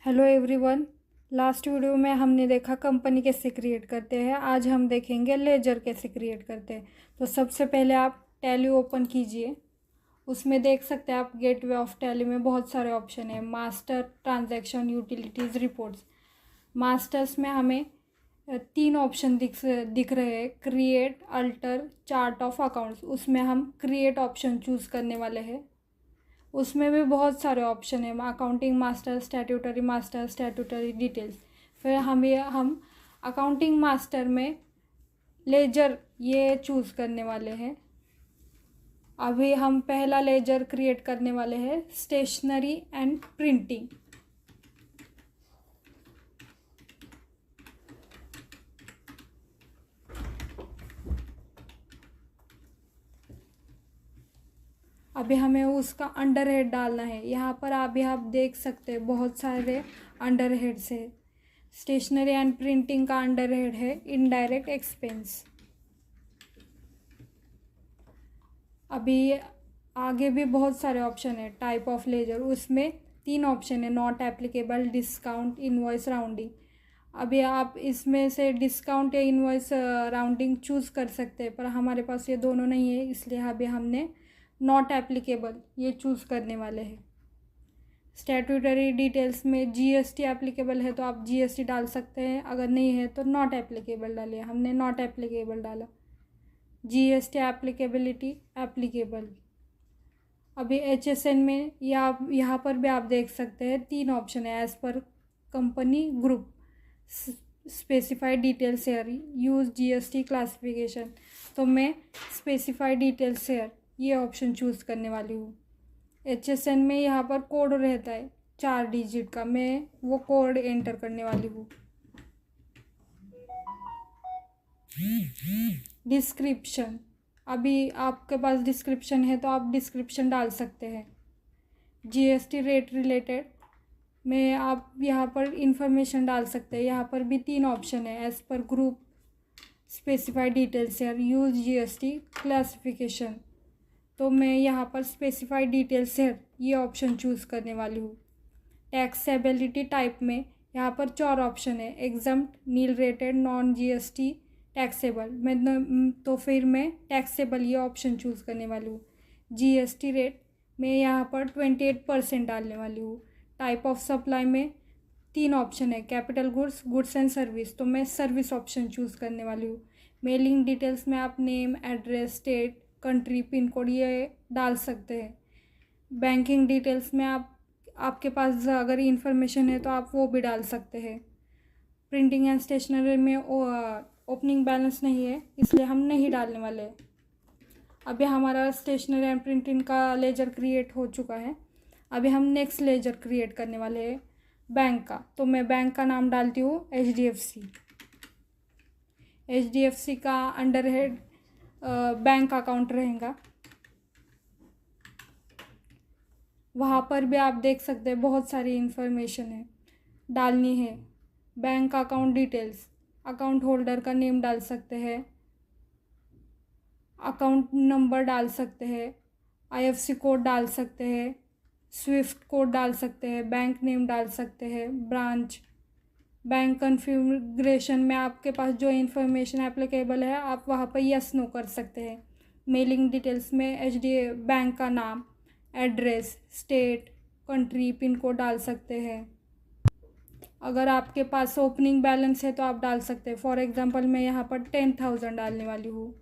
Hello everyone. Last video में हमने देखा कंपनी कैसे क्रिएट करते हैं। आज हम देखेंगे लेजर कैसे क्रिएट करते हैं। तो सबसे पहले आप टैली ओपन कीजिए। उसमें देख सकते हैं आप गेटवे ऑफ टैली में बहुत सारे ऑप्शन है। Master, transaction, utilities, reports. Masters में हमें तीन ऑप्शन दिख रहे हैं, create, alter, chart of accounts. उसमें हम क्रिएट ऑप्शन चूज़ करने वाले हैं। उसमें भी बहुत सारे ऑप्शन है, अकाउंटिंग मास्टर, स्टैट्यूटरी डिटेल्स। फिर हम अकाउंटिंग मास्टर में लेजर ये चूज़ करने वाले हैं। अभी हम पहला लेजर क्रिएट करने वाले हैं, स्टेशनरी एंड प्रिंटिंग। अभी हमें उसका अंडर हेड डालना है। यहाँ पर अभी आप देख सकते हैं बहुत सारे अंडर हेड्स है। स्टेशनरी एंड प्रिंटिंग का अंडर हेड है इनडायरेक्ट एक्सपेंस। अभी आगे भी बहुत सारे ऑप्शन है। टाइप ऑफ लेजर, उसमें तीन ऑप्शन है, not applicable, discount, invoice rounding. अभी आप इसमें से डिस्काउंट या इनवॉइस राउंडिंग चूज़ कर सकते हैं, पर हमारे पास ये दोनों नहीं है, इसलिए अभी हमने नॉट एप्लीकेबल ये चूज़ करने वाले हैं। स्टैट्यूटरी डिटेल्स में जीएसटी एप्लीकेबल है तो आप जीएसटी डाल सकते हैं, अगर नहीं है तो नॉट एप्लीकेबल डालिए। हमने नॉट एप्लीकेबल डाला। GST applicability applicable. अभी एचएसएन में यहाँ पर भी आप देख सकते हैं तीन ऑप्शन है, as per company group, specified detail share, use GST classification. तो मैं स्पेसिफाइड डिटेल शेयर ये ऑप्शन चूज़ करने वाली हूँ। एचएसएन में यहाँ पर कोड रहता है 4 डिजिट का, मैं वो कोड एंटर करने वाली हूँ। डिस्क्रिप्शन, अभी आपके पास डिस्क्रिप्शन है तो आप डिस्क्रिप्शन डाल सकते हैं। जीएसटी रेट रिलेटेड में आप यहाँ पर इंफॉर्मेशन डाल सकते हैं। यहाँ पर भी तीन ऑप्शन है, as per group, specified details share, use GST classification. तो मैं यहाँ पर स्पेसिफाइड डिटेल्स शेयर ये ऑप्शन चूज़ करने वाली हूँ। टैक्सेबिलिटी टाइप में यहाँ पर 4 ऑप्शन है, exempt, nil rated, non GST, taxable. तो फिर मैं टैक्सेबल ये ऑप्शन चूज़ करने वाली हूँ। जीएसटी रेट मैं यहाँ पर 28% डालने वाली हूँ। टाइप ऑफ सप्लाई में 3 ऑप्शन है, capital goods, goods and service. तो मैं सर्विस ऑप्शन चूज़ करने वाली हूँ। मेलिंग डिटेल्स में आप name, address, state, country, pin code ये डाल सकते हैं। बैंकिंग डिटेल्स में आपके पास अगर इंफॉर्मेशन है तो आप वो भी डाल सकते हैं। प्रिंटिंग एंड स्टेशनरी में ओपनिंग बैलेंस नहीं है, इसलिए हम नहीं डालने वाले। अभी हमारा स्टेशनरी एंड प्रिंटिंग का लेजर क्रिएट हो चुका है। अभी हम नेक्स्ट लेजर क्रिएट करने वाले हैं बैंक का। तो मैं बैंक का नाम डालती हूँ एचडीएफसी। एचडीएफसी का अंडर हेड बैंक अकाउंट रहेगा। वहाँ पर भी आप देख सकते हैं बहुत सारी इन्फॉर्मेशन है डालनी है। Bank account details, account holder का नेम डाल सकते हैं, अकाउंट नंबर डाल सकते हैं, आईएफएससी कोड डाल सकते हैं, स्विफ्ट कोड डाल सकते हैं, बैंक नेम डाल सकते हैं, ब्रांच। बैंक कन्फिग्रेशन में आपके पास जो इन्फॉर्मेशन एप्लीकेबल है आप वहाँ पर यस नो कर सकते हैं। मेलिंग डिटेल्स में बैंक का नाम, address, state, country, pin code डाल सकते हैं। अगर आपके पास ओपनिंग बैलेंस है तो आप डाल सकते हैं। फॉर एग्जांपल मैं यहाँ पर 10,000 डालने वाली हूँ।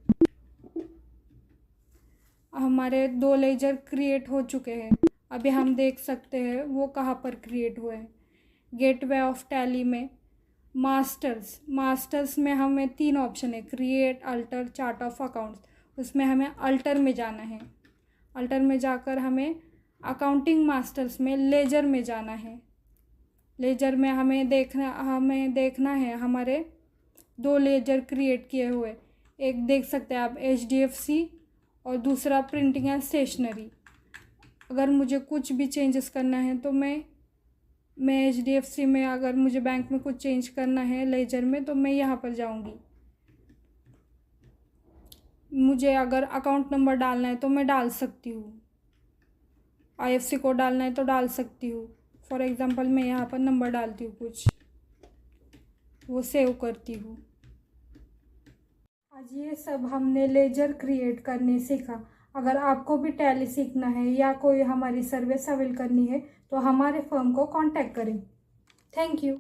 हमारे 2 लेजर क्रिएट हो चुके हैं। अभी हम देख सकते हैं वो कहाँ पर क्रिएट हुए हैं। गेटवे ऑफ टैली में मास्टर्स में हमें 3 ऑप्शन है, create, alter, chart of accounts. उसमें हमें अल्टर में जाना है। अल्टर में जाकर हमें अकाउंटिंग मास्टर्स में लेजर में जाना है। लेजर में हमें देखना है हमारे 2 लेजर क्रिएट किए हुए। एक देख सकते हैं आप एचडीएफसी और दूसरा प्रिंटिंग एंड स्टेशनरी। अगर मुझे कुछ भी चेंजेस करना है तो मैं एचडीएफसी में, अगर मुझे बैंक में कुछ चेंज करना है लेजर में तो मैं यहाँ पर जाऊँगी। मुझे अगर अकाउंट नंबर डालना है तो मैं डाल सकती हूँ, आईएफएससी कोड डालना है तो डाल सकती हूँ। फॉर एग्ज़ाम्पल मैं यहाँ पर नंबर डालती हूँ कुछ, वो सेव करती हूँ। आज ये सब हमने लेजर क्रिएट करने सीखा। अगर आपको भी टैली सीखना है या कोई हमारी सर्विस अवेल करनी है तो हमारे फर्म को कांटेक्ट करें। Thank you.